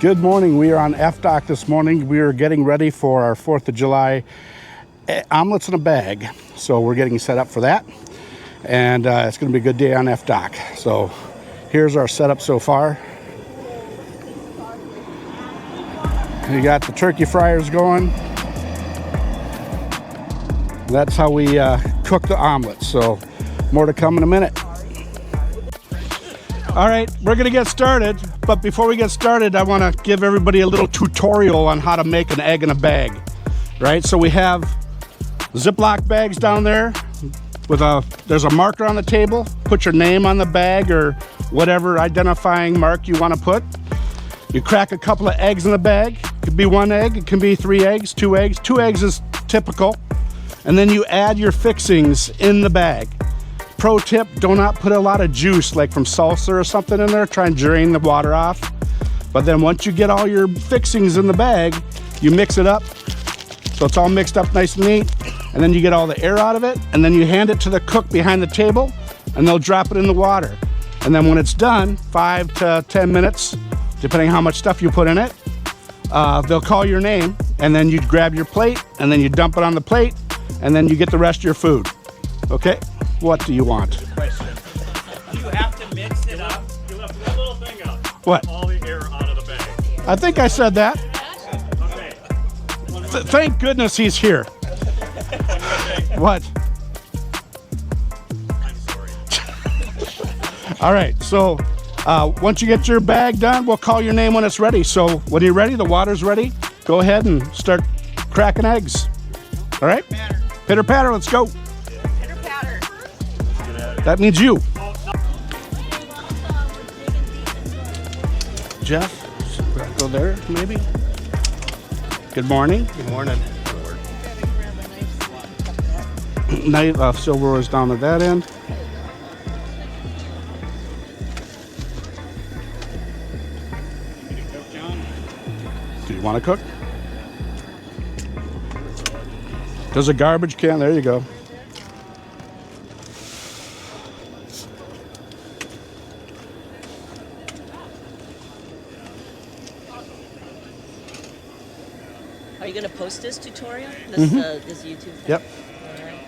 Good morning. We are on FDOC this morning. We are getting ready for our 4th of July omelets in a bag. So we're getting set up for that. And it's going to be a good day on FDOC. So here's our setup so far. You got the turkey fryers going. That's how we cook the omelets. So more to come in a minute. All right, we're gonna get started, but before we get started, I wanna give everybody a little tutorial on how to make an egg in a bag, right? So we have Ziploc bags down there with there's a marker on the table. Put your name on the bag or whatever identifying mark you wanna put. You crack a couple of eggs in the bag. It could be 1 egg, it can be 3 eggs, 2 eggs. 2 eggs is typical. And then you add your fixings in the bag. Pro tip, do not put a lot of juice like from salsa or something in there. Try and drain the water off. But then once you get all your fixings in the bag, you mix it up so it's all mixed up nice and neat. And then you get all the air out of it, and then you hand it to the cook behind the table, and they'll drop it in the water. And then when it's done, 5 to 10 minutes, depending how much stuff you put in it, they'll call your name, and then you grab your plate, and then you dump it on the plate, and then you get the rest of your food. Okay? What do you want? Question. Do you have to mix it up? You left one little thing out. What? All the air out of the bag. I think I said that. Okay. Thank goodness he's here. What? I'm sorry. All right, so once you get your bag done, we'll call your name when it's ready. So when you're ready, the water's ready, go ahead and start cracking eggs. All right? Pitter patter, let's go. That means you. Jeff, go there maybe. Good morning. Good morning. Knife silverware is down at that end. Do you want to cook? There's a garbage can. There you go. Are you going to post this tutorial? This YouTube thing? Yep. All right.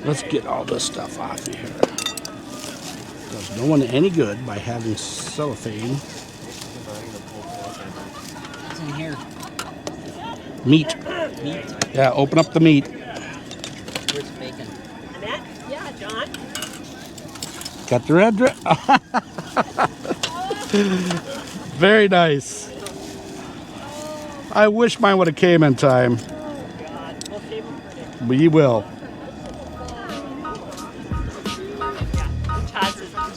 Let's get all this stuff off of here. Does no one any good by having cellophane. What's in here? Meat. Meat? Yeah, open up the meat. Where's bacon? Annette? Yeah, John? Got the red dress. Very nice. I wish mine would have came in time. Oh, God. We'll save them for next. We will.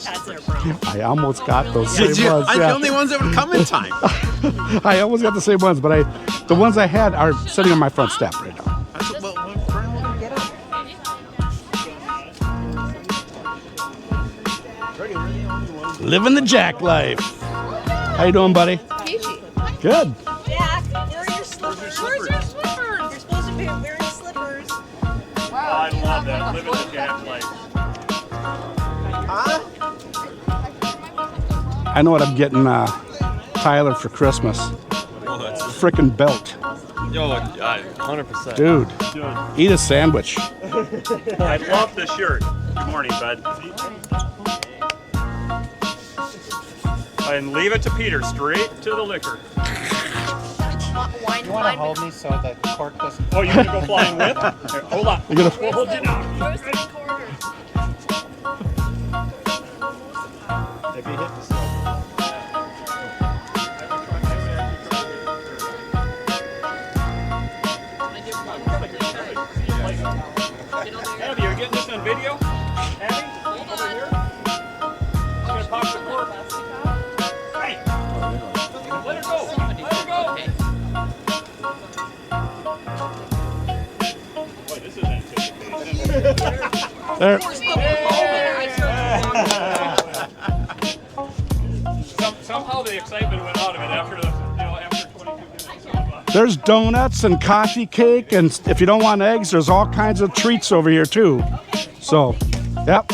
Chad's there, bro. I almost got those Did same you? ones. I'm Yeah. the only ones that would come in time. I almost got the same ones, but the ones I had are sitting on my front step right now. Living the Jack life. How you doing, buddy? Good. Jack, where are your slippers? Where's your slippers? You're supposed to be wearing slippers. I love that. Living the Jack life. I know what I'm getting Tyler for Christmas. Frickin' belt. Yo, 100%. Dude, eat a sandwich. I love the shirt. Good morning, bud. And leave it to Peter, straight to the liquor. Wine, You want to hold me so the cork doesn't... Oh, you gonna go flying with? Here, hold on. You're gonna- We'll hold you down. roasted quarters. If you hit the silver. Abby, are you getting this on video? Abby? Over here? I'm gonna pop the cork. Hey! Let her go! Let her go! Boy, this is anticipation. There. Somehow the excitement went out of it after 22 minutes. There's donuts and coffee cake, and if you don't want eggs, there's all kinds of treats over here too. So, yep.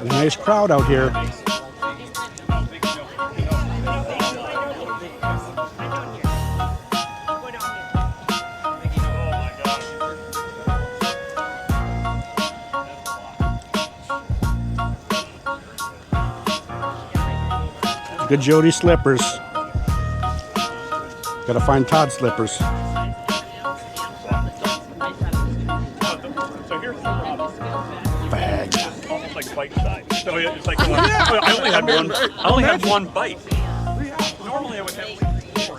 Nice crowd out here. Good Jody slippers. Gotta find Todd slippers. So here's the problem. Bag. Almost like bite size. So it's like I only had one bite. Normally I would have like 4.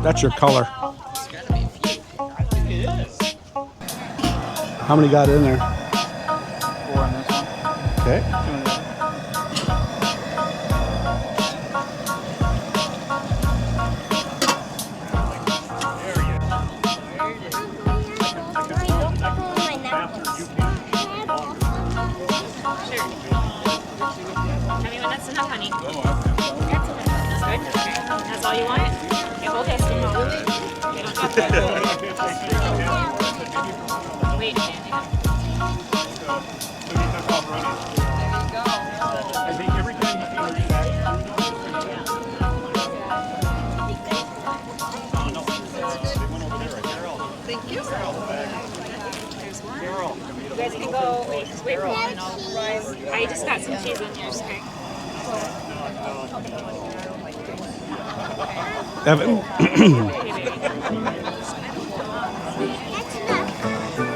That's your color. There's gotta be a few. I think it is. How many got in there? 4 on this one. Okay. 2 on the other. Tell me when that's enough, honey. That's enough. That's good? Okay. That's all you want? Okay, hold this. Okay, don't touch that. Wait a minute. I think every time he comes back, Thank you. There's one. You guys can go. Wait for it. And I'll rise. I just got some cheese in yours, okay? Evan. Okay, baby.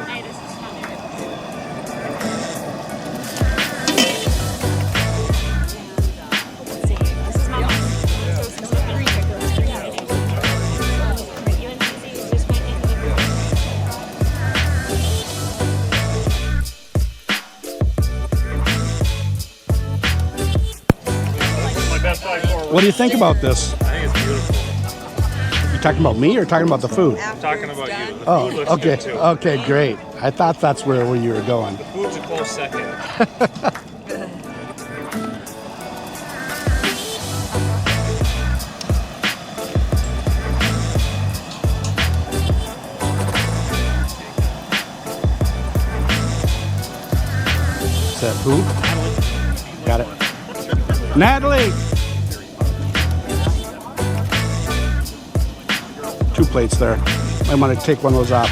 Hey, this is fun. Let's see. This is my You and Susie just went into the room. my best side forward. What do you think about this? I think it's beautiful. You talking about me or talking about the food? I'm talking about you. The Oh, food looks okay. good too. Okay, great. I thought that's where you were going. Food's a close second. Is that who? Got it. Natalie! 2 plates there. I want to take one of those off.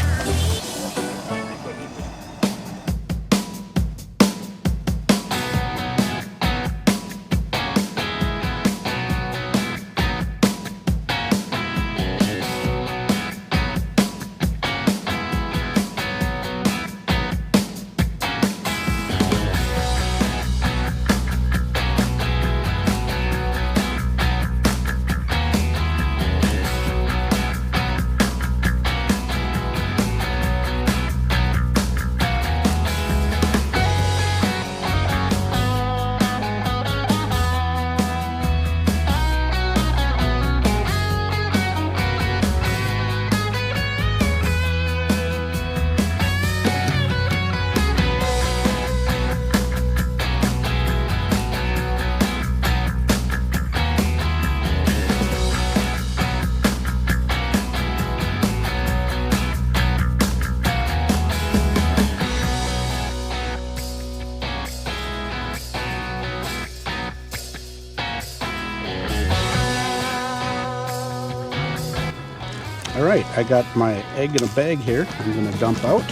right, I got my egg in a bag here. I'm going to dump out.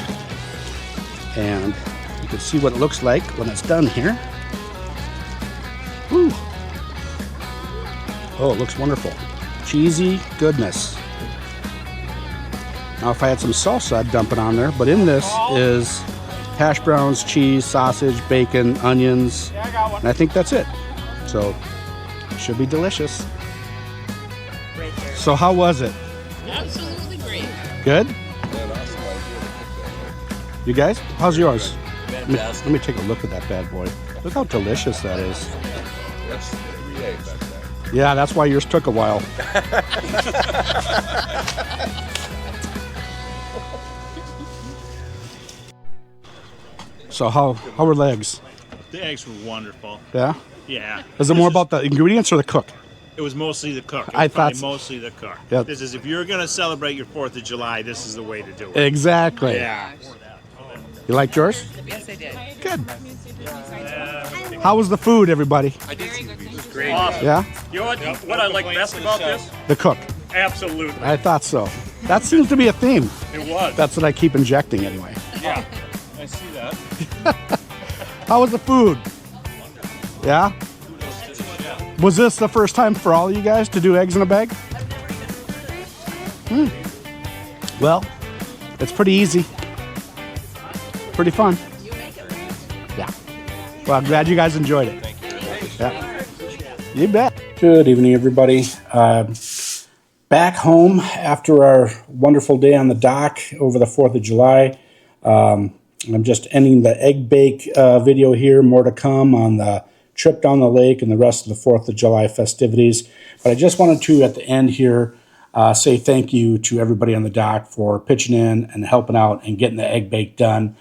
And you can see what it looks like when it's done here. Woo. Oh, it looks wonderful. Cheesy goodness. Now, if I had some salsa, I'd dump it on there. But in this is hash browns, cheese, sausage, bacon, onions. And I think that's it. So, it should be delicious. So, how was it? Absolutely great. Good? You guys, how's yours? Let me take a look at that bad boy. Look how delicious that is. That's 3 days back there. Yeah, that's why yours took a while. So how were legs? The eggs were wonderful. Yeah? Yeah. Is it more about the ingredients or the cook? It was mostly the cook. It was I thought probably so. mostly the cook. Yep. This is if you're gonna celebrate your 4th of July, this is the way to do it. Exactly. Yeah. You liked yours? Yes, I did. Good. How was the food, everybody? Great. Awesome. Yeah? You know what I like best about this? The cook. Absolutely. I thought so. That seems to be a theme. It was. That's what I keep injecting anyway. Yeah. I see that. How was the food? Yeah? Was this the first time for all of you guys to do eggs in a bag? Well, it's pretty easy. Pretty fun. Yeah. Well, I'm glad you guys enjoyed it. Yeah. You bet. Good evening, everybody. Back home after our wonderful day on the dock over the 4th of July. I'm just ending the egg bake video here. More to come on the trip down the lake and the rest of the 4th of July festivities. But I just wanted to, at the end here, say thank you to everybody on the dock for pitching in and helping out and getting the egg bake done.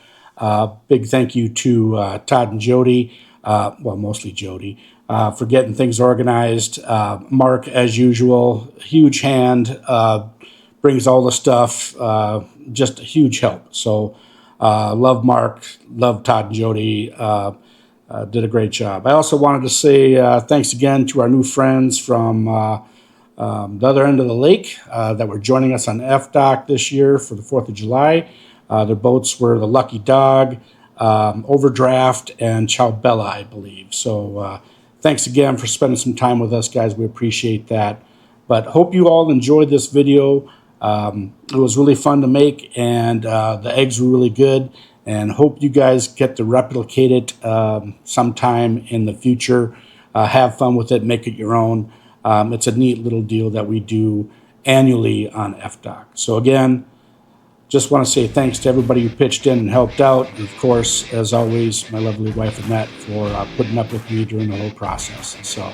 Big thank you to Todd and Jody, well, mostly Jody, for getting things organized. Mark, as usual, huge hand, brings all the stuff, just a huge help. So love Mark, love Todd and Jody, did a great job. I also wanted to say thanks again to our new friends from the other end of the lake that were joining us on FDoc this year for the 4th of July. Their boats were the Lucky Dog, Overdraft, and Chowbella, I believe. So thanks again for spending some time with us, guys. We appreciate that. But hope you all enjoyed this video. It was really fun to make, and the eggs were really good. And hope you guys get to replicate it sometime in the future. Have fun with it. Make it your own. It's a neat little deal that we do annually on FDoc. So again, just want to say thanks to everybody who pitched in and helped out. And of course, as always, my lovely wife Annette for putting up with me during the whole process. So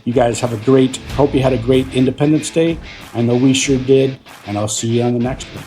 you guys have a great, hope you had a great Independence Day. I know we sure did. And I'll see you on the next one.